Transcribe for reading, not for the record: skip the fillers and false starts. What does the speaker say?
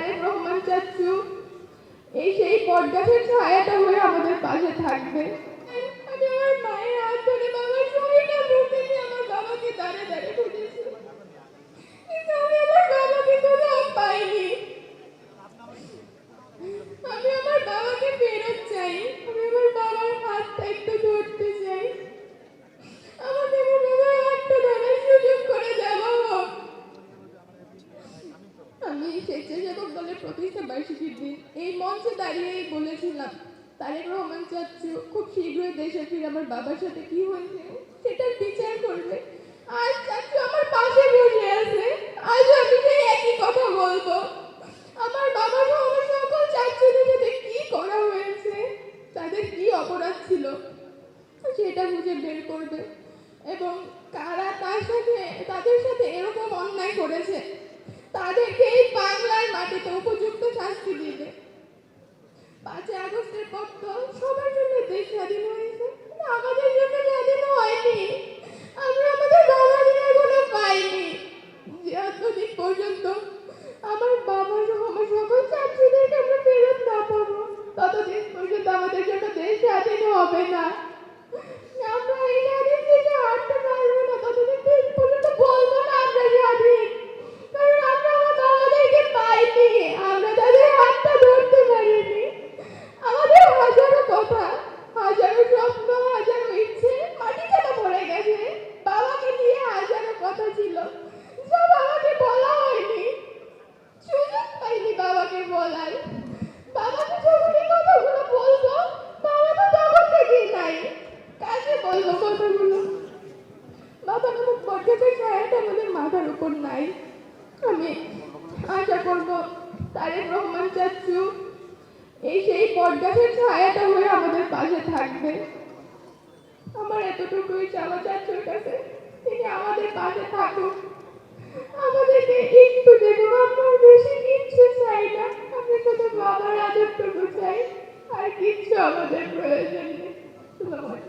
তারেক রহমান চাচ্চু এই সেই বটগাছের ছায়াটা হয়ে আমাদের পাশে থাকবে। আমি আমার মায়ের হাত ধরে বাবার শরীরটা বুকে নিয়ে আমার বাবাকে দাঁড়ে দাঁড়ে খুঁজেছি, কিন্তু আমি আমার বাবাকে কোথাও পাইনি। আমি আমার বাবাকে ফেরত চাই, আমি আমার বাবার হাতটা একটু ধরতে চাই, আমাকে আমার বাবার হাতটা ধরার সুযোগ করে দেওয়া হোক। আমি স্বেচ্ছাসেবক দলের প্রতিষ্ঠা বার্ষিকীর দিন এই মঞ্চে দাঁড়িয়েই বলেছিলাম, তারেক রহমান চাচ্চু খুব শীঘ্রই দেশে ফিরে আমার বাবার সাথে কি হয়েছে সেটার বিচার করবে। আজ চাচ্চু আমার পাশে বসে আছে, আজ আমি সেই একই কথা বলবো। আমার বাবা সহ আমার সকল চাচ্চুদের সাথে কি করা হয়েছে, তাদের কি অপরাধ ছিল সেটা খুঁজে বের করবে, এবং কারা তাদের সাথে এরকম অন্যায় করেছে তাদেরকে এই বাংলার মাটিতে উপযুক্ত শাস্তি দিবে। 5 আগস্টের পর তো সবার জন্য দেশ স্বাধীন হয়েছে, কিন্তু আমাদের জন্য স্বাধীন হয়নি। আমরা আমাদের বাবাদের এখনো পাইনি। যতদিন পর্যন্ত আমার বাবা সহ আমার সকল ছাত্রীদেরকে আমরা ফেরত না পাবো, ততদিন পর্যন্ত আমাদের জন্য দেশ স্বাধীন হবে না। আমরা এই স্বাধীন থেকে হাঁটতে পারবো না, ততদিন পর্যন্ত বলবো না আমরা স্বাধীন, কারণ আমরা আমার বাবাদেরকে পাইনি, আমরা তাদের হাতটা ধরতে পারিনি। আমাদের হাজারো কথা, হাজারো স্বপ্ন, হাজারো ইচ্ছে মাটিতে পড়ে গেছে। বাবাকে নিয়ে হাজারো কথা ছিল, সব আমাকে বলা হয়নি, সুযোগ পাইনি বাবাকে বলার। বাবাকে যখন এই কথাগুলো বলবো, বাবা তো তখন থেকেই নাই, কাকে বলবো কথাগুলো? বাবা নামক বটগাছের ছায়াটা আমাদের মাথার উপর নাই। আমি আশা করব তারেক রহমান চাচ্চু এই সেই বটগাছের ছায়াটা হয়ে আমাদের পাশে থাকবে। আমার এতটুকুই চাওয়া চাচ্চুর কাছে, তিনি আমাদের পাশে থাকুক, আমাদেরকে একটু দেখুন। আমরা বেশি কিচ্ছু চাই না, আমরা শুধু বাবার আদরটুকু চাই, আর কিচ্ছু আমাদের প্রয়োজন নেই। ধন্যবাদ।